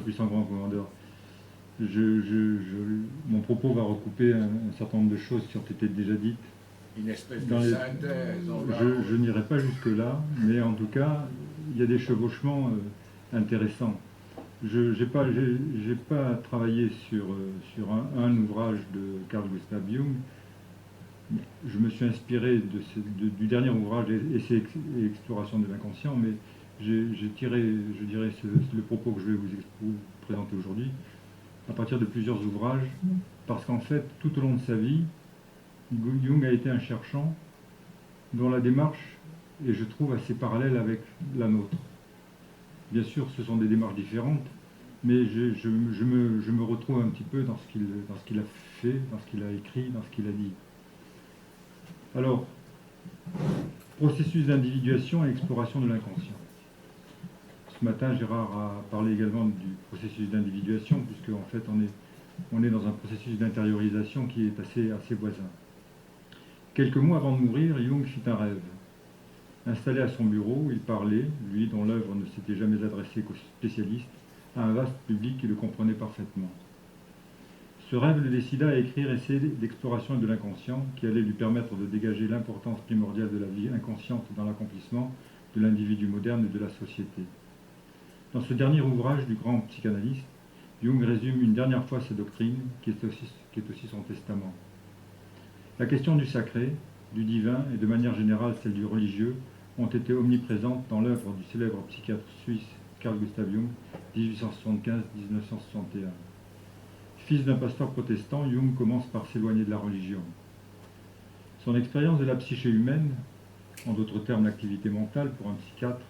Tout-Puissant Grand Commandeur. Mon propos va recouper un certain nombre de choses qui ont été déjà dites. Une espèce de synthèse. Je n'irai pas jusque-là, mais en tout cas, il y a des chevauchements intéressants. Je n'ai pas travaillé sur un ouvrage de Carl Gustav Jung. Je me suis inspiré du dernier ouvrage, Essai et exploration de l'inconscient, mais j'ai tiré, je dirais, le propos que je vais vous présenter aujourd'hui à partir de plusieurs ouvrages, parce qu'en fait, tout au long de sa vie, Jung a été un cherchant dont la démarche est, je trouve, assez parallèle avec la nôtre. Bien sûr, ce sont des démarches différentes, mais je me retrouve un petit peu dans ce qu'il a fait, dans ce qu'il a écrit, dans ce qu'il a dit. Alors, processus d'individuation et exploration de l'inconscient. Ce matin, Gérard a parlé également du processus d'individuation, puisque en fait, on est dans un processus d'intériorisation qui est assez voisin. Quelques mois avant de mourir, Jung fit un rêve. Installé à son bureau, il parlait, lui dont l'œuvre ne s'était jamais adressée qu'aux spécialistes, à un vaste public qui le comprenait parfaitement. Ce rêve le décida à écrire Essai d'exploration de l'inconscient, qui allait lui permettre de dégager l'importance primordiale de la vie inconsciente dans l'accomplissement de l'individu moderne et de la société. Dans ce dernier ouvrage du grand psychanalyste, Jung résume une dernière fois sa doctrine, qui est aussi son testament. La question du sacré, du divin et de manière générale celle du religieux ont été omniprésentes dans l'œuvre du célèbre psychiatre suisse Carl Gustav Jung, 1875-1961. Fils d'un pasteur protestant, Jung commence par s'éloigner de la religion. Son expérience de la psyché humaine, en d'autres termes l'activité mentale pour un psychiatre,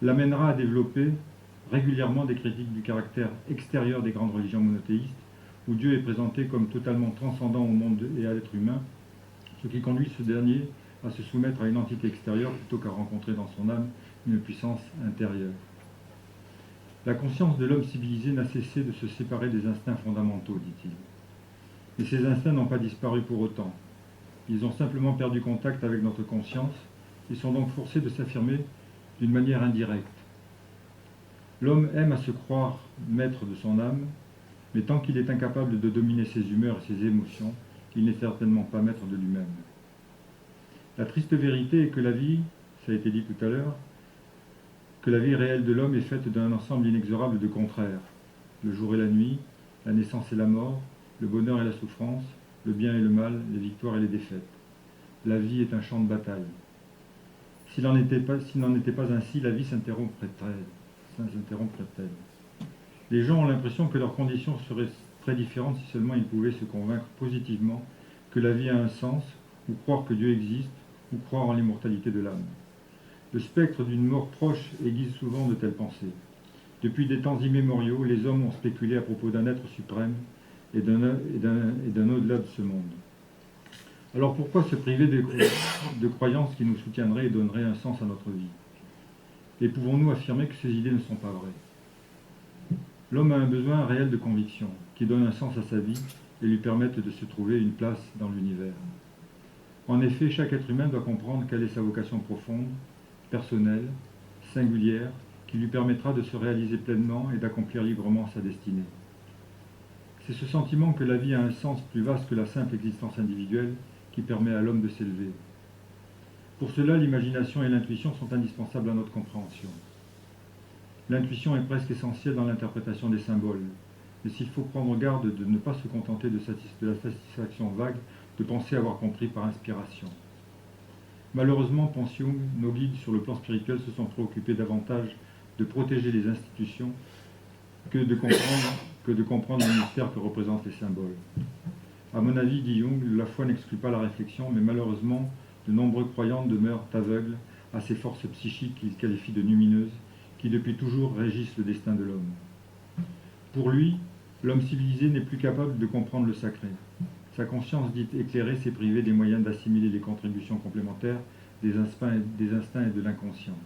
l'amènera à développer régulièrement des critiques du caractère extérieur des grandes religions monothéistes, où Dieu est présenté comme totalement transcendant au monde et à l'être humain, ce qui conduit ce dernier à se soumettre à une entité extérieure plutôt qu'à rencontrer dans son âme une puissance intérieure. La conscience de l'homme civilisé n'a cessé de se séparer des instincts fondamentaux, dit-il. Mais ces instincts n'ont pas disparu pour autant. Ils ont simplement perdu contact avec notre conscience et sont donc forcés de s'affirmer d'une manière indirecte. L'homme aime à se croire maître de son âme, mais tant qu'il est incapable de dominer ses humeurs et ses émotions, il n'est certainement pas maître de lui-même. La triste vérité est que la vie, ça a été dit tout à l'heure, que la vie réelle de l'homme est faite d'un ensemble inexorable de contraires. Le jour et la nuit, la naissance et la mort, le bonheur et la souffrance, le bien et le mal, les victoires et les défaites. La vie est un champ de bataille. S'il n'en était pas ainsi, la vie s'interromprait-elle. Les gens ont l'impression que leurs conditions seraient très différentes si seulement ils pouvaient se convaincre positivement que la vie a un sens, ou croire que Dieu existe, ou croire en l'immortalité de l'âme. Le spectre d'une mort proche aiguise souvent de telles pensées. Depuis des temps immémoriaux, les hommes ont spéculé à propos d'un être suprême et d'un au-delà de ce monde. Alors pourquoi se priver de croyances qui nous soutiendraient et donneraient un sens à notre vie? Et pouvons-nous affirmer que ces idées ne sont pas vraies? L'homme a un besoin réel de conviction, qui donne un sens à sa vie et lui permettent de se trouver une place dans l'univers. En effet, chaque être humain doit comprendre quelle est sa vocation profonde, personnelle, singulière, qui lui permettra de se réaliser pleinement et d'accomplir librement sa destinée. C'est ce sentiment que la vie a un sens plus vaste que la simple existence individuelle qui permet à l'homme de s'élever. Pour cela, l'imagination et l'intuition sont indispensables à notre compréhension. L'intuition est presque essentielle dans l'interprétation des symboles, mais s'il faut prendre garde de ne pas se contenter de la satisfaction vague de penser avoir compris par inspiration. Malheureusement, pense Jung, nos guides sur le plan spirituel se sont préoccupés davantage de protéger les institutions que de comprendre le mystère que représentent les symboles. À mon avis, dit Jung, la foi n'exclut pas la réflexion, mais malheureusement, de nombreux croyants demeurent aveugles à ces forces psychiques qu'il qualifie de lumineuses, qui depuis toujours régissent le destin de l'homme. Pour lui, l'homme civilisé n'est plus capable de comprendre le sacré. Sa conscience dite éclairée s'est privée des moyens d'assimiler les contributions complémentaires des instincts et de l'inconscient.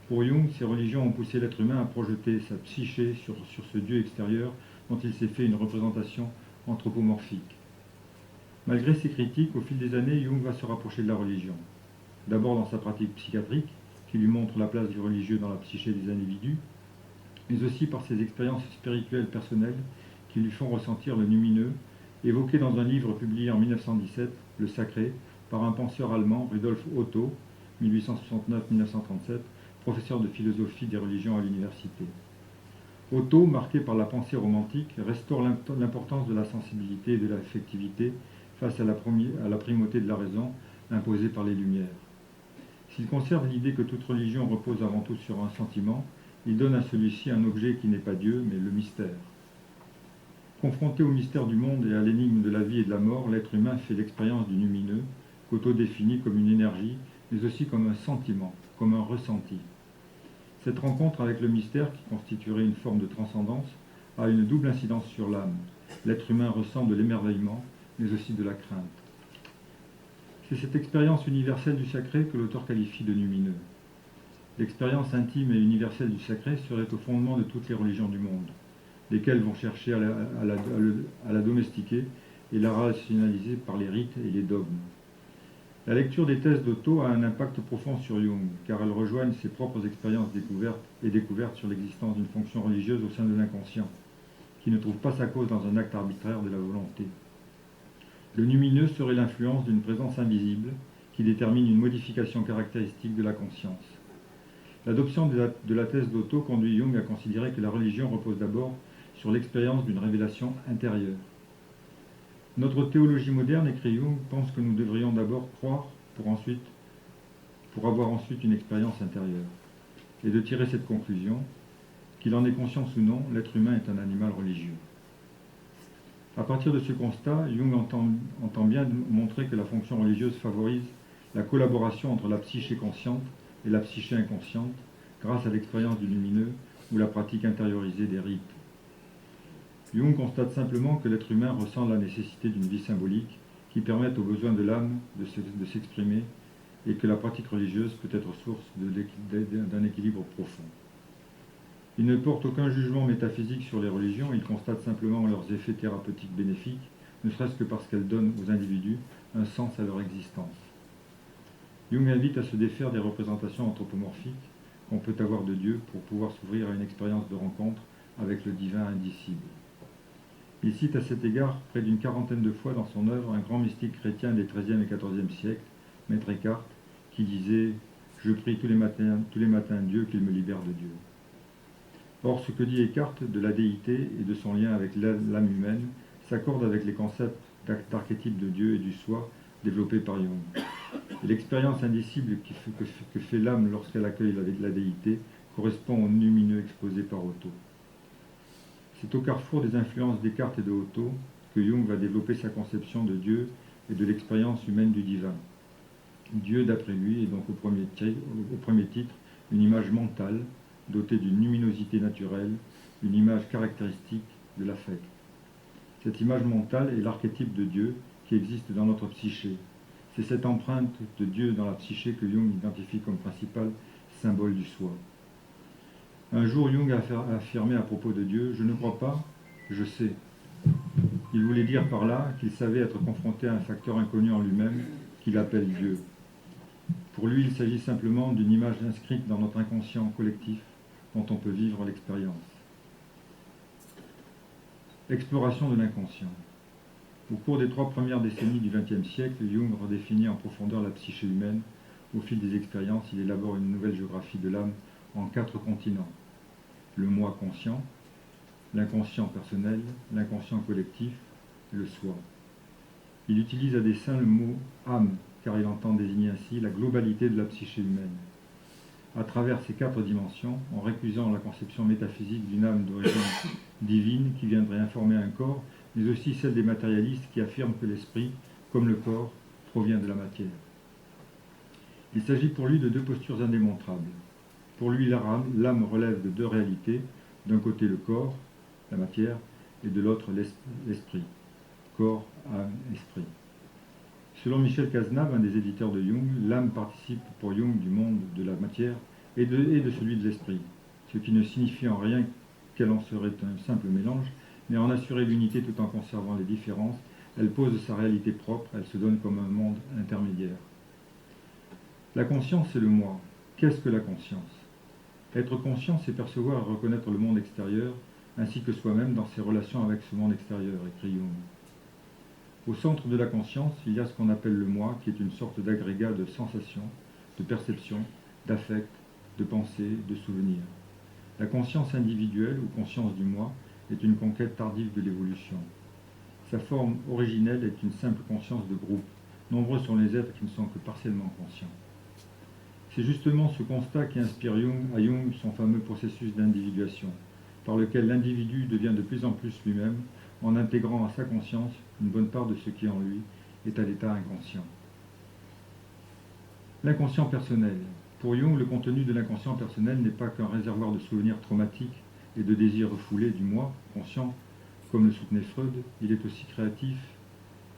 Pour Jung, ces religions ont poussé l'être humain à projeter sa psyché sur ce Dieu extérieur dont il s'est fait une représentation anthropomorphique. Malgré ces critiques, au fil des années, Jung va se rapprocher de la religion. D'abord dans sa pratique psychiatrique, qui lui montre la place du religieux dans la psyché des individus, mais aussi par ses expériences spirituelles personnelles qui lui font ressentir le lumineux, évoqué dans un livre publié en 1917, Le Sacré, par un penseur allemand, Rudolf Otto, 1869-1937, professeur de philosophie des religions à l'université. Otto, marqué par la pensée romantique, restaure l'importance de la sensibilité et de l'affectivité face à la primauté de la raison imposée par les Lumières. S'il conserve l'idée que toute religion repose avant tout sur un sentiment, il donne à celui-ci un objet qui n'est pas Dieu, mais le mystère. Confronté au mystère du monde et à l'énigme de la vie et de la mort, l'être humain fait l'expérience du lumineux, qu'Otto définit comme une énergie, mais aussi comme un sentiment, comme un ressenti. Cette rencontre avec le mystère, qui constituerait une forme de transcendance, a une double incidence sur l'âme. L'être humain ressent de l'émerveillement, mais aussi de la crainte. C'est cette expérience universelle du sacré que l'auteur qualifie de lumineux. L'expérience intime et universelle du sacré serait au fondement de toutes les religions du monde, lesquelles vont chercher à la domestiquer et la rationaliser par les rites et les dogmes. La lecture des thèses d'Otto a un impact profond sur Jung, car elles rejoignent ses propres expériences découvertes sur l'existence d'une fonction religieuse au sein de l'inconscient, qui ne trouve pas sa cause dans un acte arbitraire de la volonté. Le lumineux serait l'influence d'une présence invisible qui détermine une modification caractéristique de la conscience. L'adoption de la thèse d'Otto conduit Jung à considérer que la religion repose d'abord sur l'expérience d'une révélation intérieure. Notre théologie moderne, écrit Jung, pense que nous devrions d'abord croire pour avoir ensuite une expérience intérieure. Et de tirer cette conclusion, qu'il en ait conscience ou non, l'être humain est un animal religieux. À partir de ce constat, Jung entend bien montrer que la fonction religieuse favorise la collaboration entre la psyché consciente et la psyché inconsciente grâce à l'expérience du lumineux ou la pratique intériorisée des rites. Jung constate simplement que l'être humain ressent la nécessité d'une vie symbolique qui permette aux besoins de l'âme de s'exprimer et que la pratique religieuse peut être source d'un équilibre profond. Il ne porte aucun jugement métaphysique sur les religions, il constate simplement leurs effets thérapeutiques bénéfiques, ne serait-ce que parce qu'elles donnent aux individus un sens à leur existence. Jung invite à se défaire des représentations anthropomorphiques qu'on peut avoir de Dieu pour pouvoir s'ouvrir à une expérience de rencontre avec le divin indicible. Il cite à cet égard près d'une quarantaine de fois dans son œuvre un grand mystique chrétien des XIIIe et XIVe siècles, Maître Eckhart, qui disait « Je prie tous les matins Dieu qu'il me libère de Dieu ». Or, ce que dit Eckhart de la déité et de son lien avec l'âme humaine s'accorde avec les concepts d'archétype de Dieu et du soi développés par Jung. Et l'expérience indicible que fait l'âme lorsqu'elle accueille la déité correspond au lumineux exposé par Otto. C'est au carrefour des influences d'Eckhart et de Otto que Jung va développer sa conception de Dieu et de l'expérience humaine du divin. Dieu, d'après lui, est donc au premier titre une image mentale, dotée d'une luminosité naturelle, une image caractéristique de l'affect. Cette image mentale est l'archétype de Dieu qui existe dans notre psyché. C'est cette empreinte de Dieu dans la psyché que Jung identifie comme principal symbole du soi. Un jour, Jung a affirmé à propos de Dieu « Je ne crois pas, je sais ». Il voulait dire par là qu'il savait être confronté à un facteur inconnu en lui-même qu'il appelle Dieu. Pour lui, il s'agit simplement d'une image inscrite dans notre inconscient collectif dont on peut vivre l'expérience. Exploration de l'inconscient. Au cours des 3 premières décennies du XXe siècle, Jung redéfinit en profondeur la psyché humaine. Au fil des expériences, il élabore une nouvelle géographie de l'âme en 4 continents. Le moi conscient, l'inconscient personnel, l'inconscient collectif et le soi. Il utilise à dessein le mot âme, car il entend désigner ainsi la globalité de la psyché humaine. À travers ces 4 dimensions, en récusant la conception métaphysique d'une âme d'origine divine qui viendrait informer un corps, mais aussi celle des matérialistes qui affirment que l'esprit, comme le corps, provient de la matière. Il s'agit pour lui de 2 postures indémontrables. Pour lui, l'âme relève de 2 réalités, d'un côté le corps, la matière, et de l'autre l'esprit. Corps, âme, esprit. Selon Michel Cazenave, un des éditeurs de Jung, l'âme participe pour Jung du monde de la matière et de celui de l'esprit, ce qui ne signifie en rien qu'elle en serait un simple mélange, mais en assurer l'unité tout en conservant les différences, elle pose sa réalité propre, elle se donne comme un monde intermédiaire. La conscience, c'est le moi. Qu'est-ce que la conscience ? Être conscient, c'est percevoir et reconnaître le monde extérieur, ainsi que soi-même dans ses relations avec ce monde extérieur, écrit Jung. Au centre de la conscience, il y a ce qu'on appelle le moi, qui est une sorte d'agrégat de sensations, de perceptions, d'affects, de pensées, de souvenirs. La conscience individuelle ou conscience du moi est une conquête tardive de l'évolution. Sa forme originelle est une simple conscience de groupe. Nombreux sont les êtres qui ne sont que partiellement conscients. C'est justement ce constat qui inspire à Jung son fameux processus d'individuation, par lequel l'individu devient de plus en plus lui-même en intégrant à sa conscience une bonne part de ce qui en lui est à l'état inconscient. L'inconscient personnel. Pour Jung, le contenu de l'inconscient personnel n'est pas qu'un réservoir de souvenirs traumatiques et de désirs refoulés du moi conscient, comme le soutenait Freud. Il est aussi créatif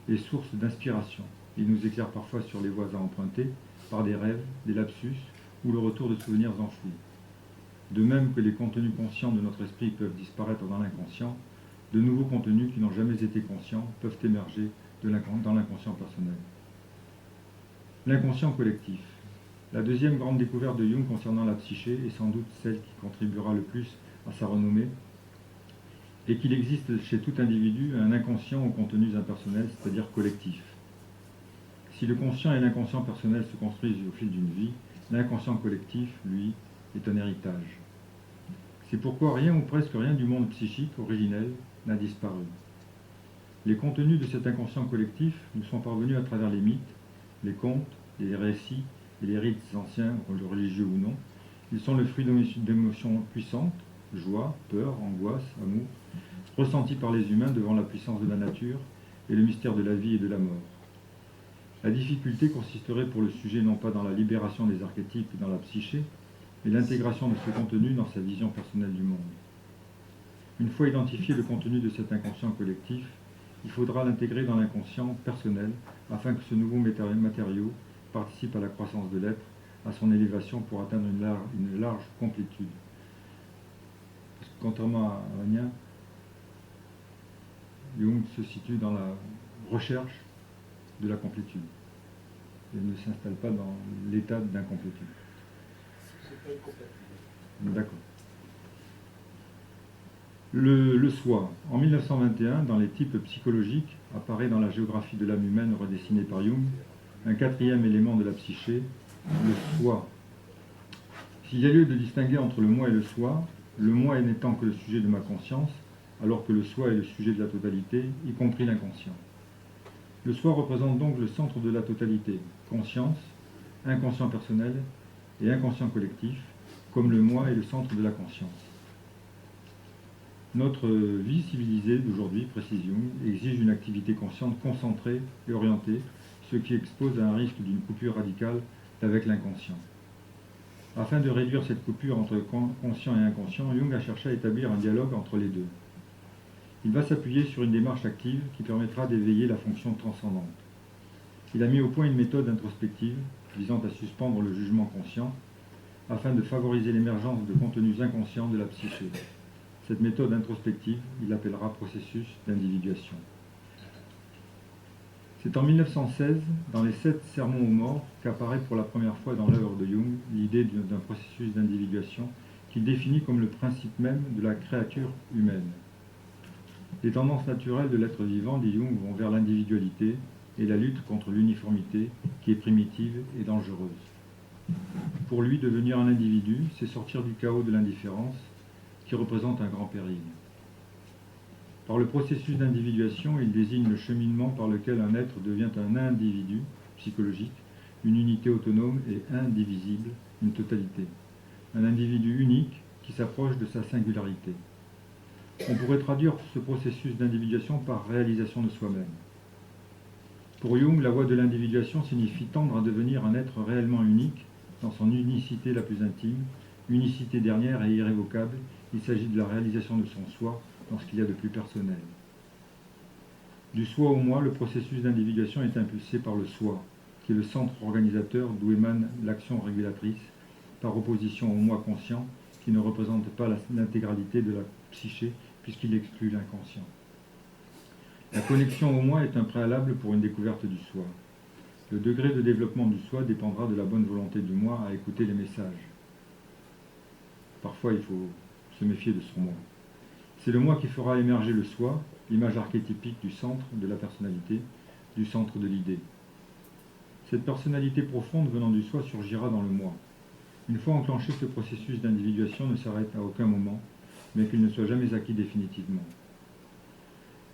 et source d'inspiration. Il nous éclaire parfois sur les voies à emprunter par des rêves, des lapsus ou le retour de souvenirs enfouis. De même que les contenus conscients de notre esprit peuvent disparaître dans l'inconscient, de nouveaux contenus qui n'ont jamais été conscients peuvent émerger dans l'inconscient personnel. L'inconscient collectif. La deuxième grande découverte de Jung concernant la psyché est sans doute celle qui contribuera le plus à sa renommée, et qu'il existe chez tout individu un inconscient aux contenus impersonnels, c'est-à-dire collectifs. Si le conscient et l'inconscient personnel se construisent au fil d'une vie, l'inconscient collectif, lui, est un héritage. C'est pourquoi rien ou presque rien du monde psychique originel n'a disparu. Les contenus de cet inconscient collectif nous sont parvenus à travers les mythes, les contes, les récits et les rites anciens, religieux ou non. Ils sont le fruit d'émotions puissantes, joie, peur, angoisse, amour, ressentis par les humains devant la puissance de la nature et le mystère de la vie et de la mort. La difficulté consisterait pour le sujet non pas dans la libération des archétypes dans la psyché, mais l'intégration de ce contenu dans sa vision personnelle du monde. Une fois identifié le contenu de cet inconscient collectif, il faudra l'intégrer dans l'inconscient personnel afin que ce nouveau matériau participe à la croissance de l'être, à son élévation pour atteindre une large complétude. Parce que contrairement à Anya, Jung se situe dans la recherche de la complétude. Il ne s'installe pas dans l'état d'incomplétude. C'est pas incompatible. D'accord. Le soi. En 1921, dans les types psychologiques, apparaît dans la géographie de l'âme humaine redessinée par Jung, un quatrième élément de la psyché, le soi. S'il y a lieu de distinguer entre le moi et le soi, le moi n'étant que le sujet de ma conscience, alors que le soi est le sujet de la totalité, y compris l'inconscient. Le soi représente donc le centre de la totalité, conscience, inconscient personnel et inconscient collectif, comme le moi est le centre de la conscience. Notre vie civilisée d'aujourd'hui, précise Jung, exige une activité consciente concentrée et orientée, ce qui expose à un risque d'une coupure radicale avec l'inconscient. Afin de réduire cette coupure entre conscient et inconscient, Jung a cherché à établir un dialogue entre les deux. Il va s'appuyer sur une démarche active qui permettra d'éveiller la fonction transcendante. Il a mis au point une méthode introspective visant à suspendre le jugement conscient afin de favoriser l'émergence de contenus inconscients de la psyché. Cette méthode introspective, il l'appellera processus d'individuation. C'est en 1916, dans les 7 sermons aux morts, qu'apparaît pour la première fois dans l'œuvre de Jung l'idée d'un processus d'individuation qu'il définit comme le principe même de la créature humaine. Les tendances naturelles de l'être vivant, dit Jung, vont vers l'individualité et la lutte contre l'uniformité qui est primitive et dangereuse. Pour lui, devenir un individu, c'est sortir du chaos de l'indifférence qui représente un grand péril. Par le processus d'individuation, il désigne le cheminement par lequel un être devient un individu psychologique, une unité autonome et indivisible, une totalité. Un individu unique qui s'approche de sa singularité. On pourrait traduire ce processus d'individuation par réalisation de soi-même. Pour Jung, la voie de l'individuation signifie tendre à devenir un être réellement unique dans son unicité la plus intime, unicité dernière et irrévocable. Il s'agit de la réalisation de son soi dans ce qu'il y a de plus personnel. Du soi au moi, le processus d'individuation est impulsé par le soi, qui est le centre organisateur d'où émane l'action régulatrice, par opposition au moi conscient, qui ne représente pas l'intégralité de la psyché, puisqu'il exclut l'inconscient. La connexion au moi est un préalable pour une découverte du soi. Le degré de développement du soi dépendra de la bonne volonté du moi à écouter les messages. Parfois, il faut se méfier de son moi. C'est le moi qui fera émerger le soi, l'image archétypique du centre de la personnalité, du centre de l'idée. Cette personnalité profonde venant du soi surgira dans le moi. Une fois enclenché, ce processus d'individuation ne s'arrête à aucun moment, mais qu'il ne soit jamais acquis définitivement.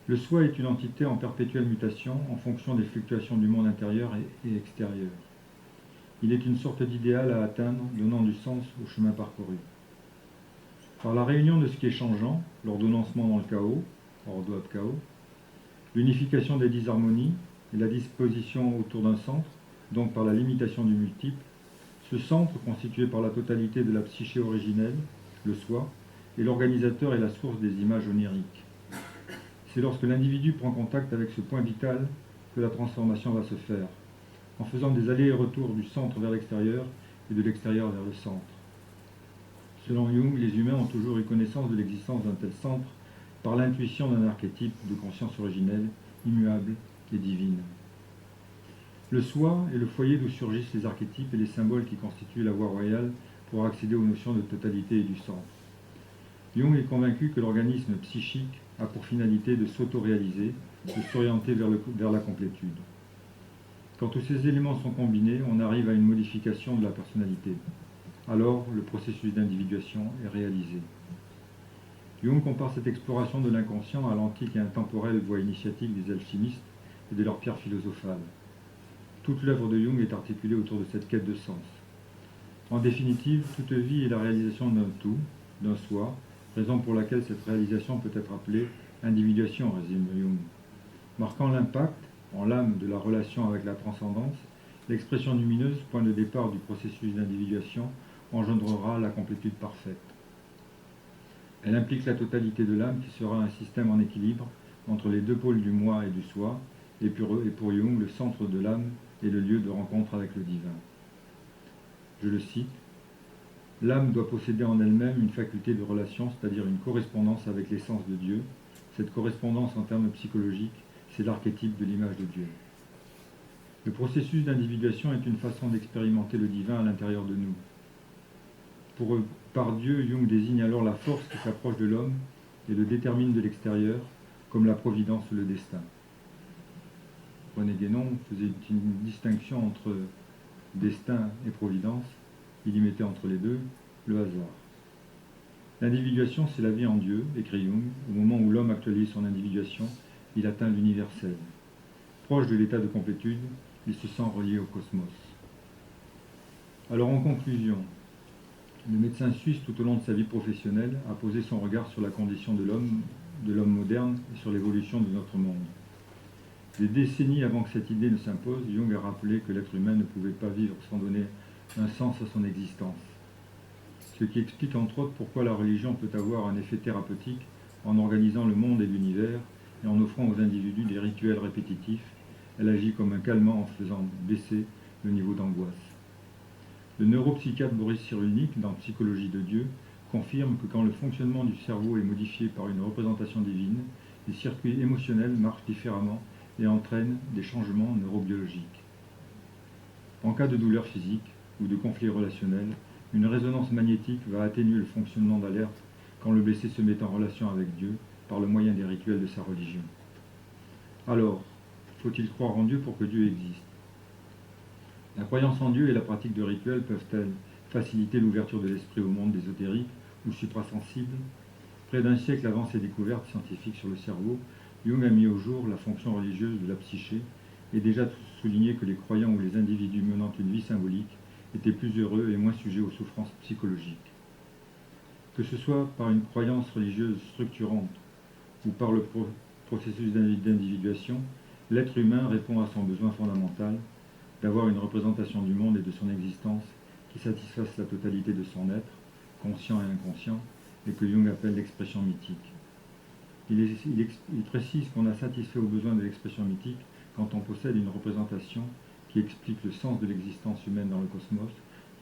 Le soi est une entité en perpétuelle mutation en fonction des fluctuations du monde intérieur et extérieur. Il est une sorte d'idéal à atteindre, donnant du sens au chemin parcouru. Par la réunion de ce qui est changeant, l'ordonnancement dans le chaos, ordo ab chaos, l'unification des disharmonies et la disposition autour d'un centre, donc par la limitation du multiple, ce centre, constitué par la totalité de la psyché originelle, le soi, est l'organisateur et la source des images oniriques. C'est lorsque l'individu prend contact avec ce point vital que la transformation va se faire, en faisant des allers et retours du centre vers l'extérieur et de l'extérieur vers le centre. Selon Jung, les humains ont toujours eu connaissance de l'existence d'un tel centre par l'intuition d'un archétype de conscience originelle, immuable et divine. Le soi est le foyer d'où surgissent les archétypes et les symboles qui constituent la voie royale pour accéder aux notions de totalité et du centre. Jung est convaincu que l'organisme psychique a pour finalité de s'auto-réaliser, de s'orienter vers la complétude. Quand tous ces éléments sont combinés, on arrive à une modification de la personnalité. Alors, le processus d'individuation est réalisé. Jung compare cette exploration de l'inconscient à l'antique et intemporelle voie initiatique des alchimistes et de leurs pierres philosophales. Toute l'œuvre de Jung est articulée autour de cette quête de sens. En définitive, toute vie est la réalisation d'un tout, d'un soi, raison pour laquelle cette réalisation peut être appelée individuation, résume Jung. Marquant l'impact, en l'âme, de la relation avec la transcendance, l'expression lumineuse, point de départ du processus d'individuation, engendrera la complétude parfaite. Elle implique la totalité de l'âme qui sera un système en équilibre entre les deux pôles du moi et du soi, et pour Jung, le centre de l'âme est le lieu de rencontre avec le divin. Je le cite, « L'âme doit posséder en elle-même une faculté de relation, c'est-à-dire une correspondance avec l'essence de Dieu. Cette correspondance en termes psychologiques, c'est l'archétype de l'image de Dieu. Le processus d'individuation est une façon d'expérimenter le divin à l'intérieur de nous. Par Dieu, Jung désigne alors la force qui s'approche de l'homme et le détermine de l'extérieur, comme la providence ou le destin. » René Guénon faisait une distinction entre destin et providence. Il y mettait entre les deux le hasard. L'individuation, c'est la vie en Dieu, écrit Jung. Au moment où l'homme actualise son individuation, il atteint l'universel. Proche de l'état de complétude, il se sent relié au cosmos. Alors en conclusion, le médecin suisse, tout au long de sa vie professionnelle, a posé son regard sur la condition de l'homme moderne et sur l'évolution de notre monde. Des décennies avant que cette idée ne s'impose, Jung a rappelé que l'être humain ne pouvait pas vivre sans donner un sens à son existence. Ce qui explique entre autres pourquoi la religion peut avoir un effet thérapeutique en organisant le monde et l'univers et en offrant aux individus des rituels répétitifs. Elle agit comme un calmant en faisant baisser le niveau d'angoisse. Le neuropsychiatre Boris Cyrulnik, dans Psychologie de Dieu, confirme que quand le fonctionnement du cerveau est modifié par une représentation divine, les circuits émotionnels marchent différemment et entraînent des changements neurobiologiques. En cas de douleur physique ou de conflit relationnel, une résonance magnétique va atténuer le fonctionnement d'alerte quand le blessé se met en relation avec Dieu par le moyen des rituels de sa religion. Alors, faut-il croire en Dieu pour que Dieu existe? La croyance en Dieu et la pratique de rituels peuvent-elles faciliter l'ouverture de l'esprit au monde ésotérique ou suprasensible? Près d'un siècle avant ses découvertes scientifiques sur le cerveau, Jung a mis au jour la fonction religieuse de la psyché et déjà souligné que les croyants ou les individus menant une vie symbolique étaient plus heureux et moins sujets aux souffrances psychologiques. Que ce soit par une croyance religieuse structurante ou par le processus d'individuation, l'être humain répond à son besoin fondamental d'avoir une représentation du monde et de son existence qui satisfasse la totalité de son être, conscient et inconscient, et que Jung appelle l'expression mythique. Il précise qu'on a satisfait aux besoins de l'expression mythique quand on possède une représentation qui explique le sens de l'existence humaine dans le cosmos,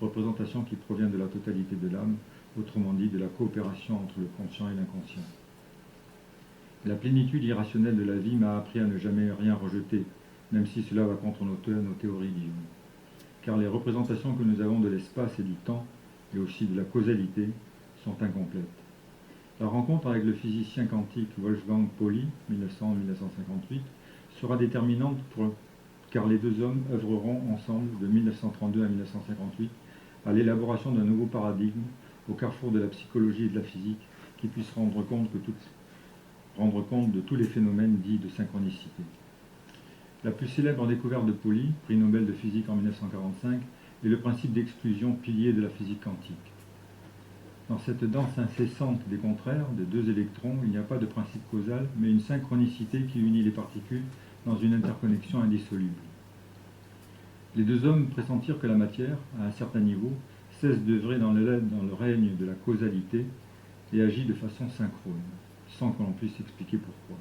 représentation qui provient de la totalité de l'âme, autrement dit de la coopération entre le conscient et l'inconscient. La plénitude irrationnelle de la vie m'a appris à ne jamais rien rejeter, même si cela va contre nos théories, dit Jung. Car les représentations que nous avons de l'espace et du temps, et aussi de la causalité, sont incomplètes. La rencontre avec le physicien quantique Wolfgang Pauli, 1900-1958, sera déterminante car les deux hommes œuvreront ensemble de 1932 à 1958 à l'élaboration d'un nouveau paradigme au carrefour de la psychologie et de la physique qui puisse rendre compte de tous les phénomènes dits de synchronicité. La plus célèbre découverte de Pauli, prix Nobel de physique en 1945, est le principe d'exclusion, pilier de la physique quantique. Dans cette danse incessante des contraires, de deux électrons, il n'y a pas de principe causal, mais une synchronicité qui unit les particules dans une interconnexion indissoluble. Les deux hommes pressentirent que la matière, à un certain niveau, cesse d'œuvrer dans le règne de la causalité et agit de façon synchrone, sans que l'on puisse expliquer pourquoi.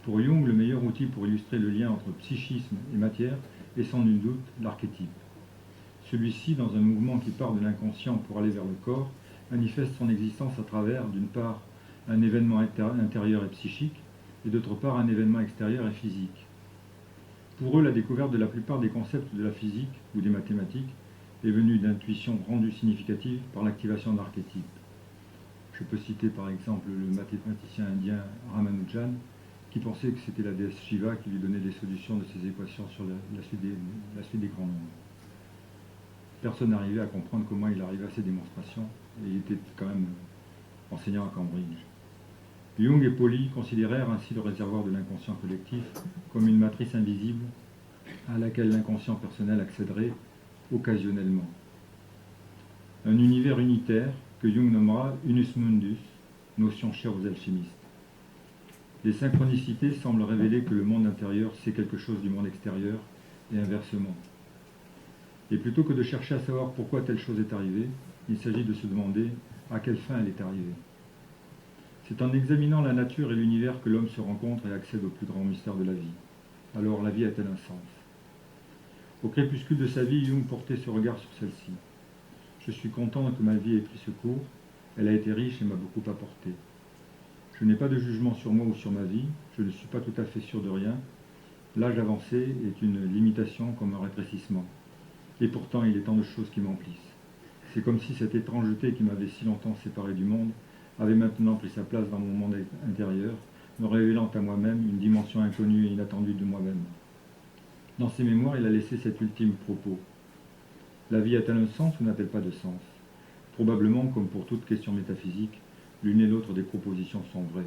Pour Jung, le meilleur outil pour illustrer le lien entre psychisme et matière est sans nul doute l'archétype. Celui-ci, dans un mouvement qui part de l'inconscient pour aller vers le corps, manifeste son existence à travers, d'une part, un événement intérieur et psychique, et d'autre part, un événement extérieur et physique. Pour eux, la découverte de la plupart des concepts de la physique ou des mathématiques est venue d'intuitions rendues significatives par l'activation d'archétypes. Je peux citer par exemple le mathématicien indien Ramanujan, qui pensait que c'était la déesse Shiva qui lui donnait les solutions de ses équations sur la suite des grands nombres. Personne n'arrivait à comprendre comment il arrivait à ces démonstrations, et il était quand même enseignant à Cambridge. Jung et Pauli considérèrent ainsi le réservoir de l'inconscient collectif comme une matrice invisible à laquelle l'inconscient personnel accéderait occasionnellement. Un univers unitaire que Jung nommera unus mundus, notion chère aux alchimistes. Les synchronicités semblent révéler que le monde intérieur sait quelque chose du monde extérieur et inversement. Et plutôt que de chercher à savoir pourquoi telle chose est arrivée, il s'agit de se demander à quelle fin elle est arrivée. C'est en examinant la nature et l'univers que l'homme se rencontre et accède au plus grand mystère de la vie. Alors la vie a-t-elle un sens? Au crépuscule de sa vie, Jung portait ce regard sur celle-ci. Je suis content que ma vie ait pris ce cours, elle a été riche et m'a beaucoup apporté. Je n'ai pas de jugement sur moi ou sur ma vie, je ne suis pas tout à fait sûr de rien. L'âge avancé est une limitation comme un rétrécissement. Et pourtant, il est tant de choses qui m'emplissent. C'est comme si cette étrangeté qui m'avait si longtemps séparé du monde avait maintenant pris sa place dans mon monde intérieur, me révélant à moi-même une dimension inconnue et inattendue de moi-même. Dans ses mémoires, il a laissé cet ultime propos. La vie a-t-elle un sens ou n'a-t-elle pas de sens? Probablement, comme pour toute question métaphysique, l'une et l'autre des propositions sont vraies.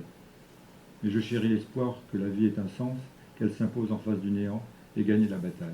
Mais je chéris l'espoir que la vie ait un sens, qu'elle s'impose en face du néant et gagne la bataille.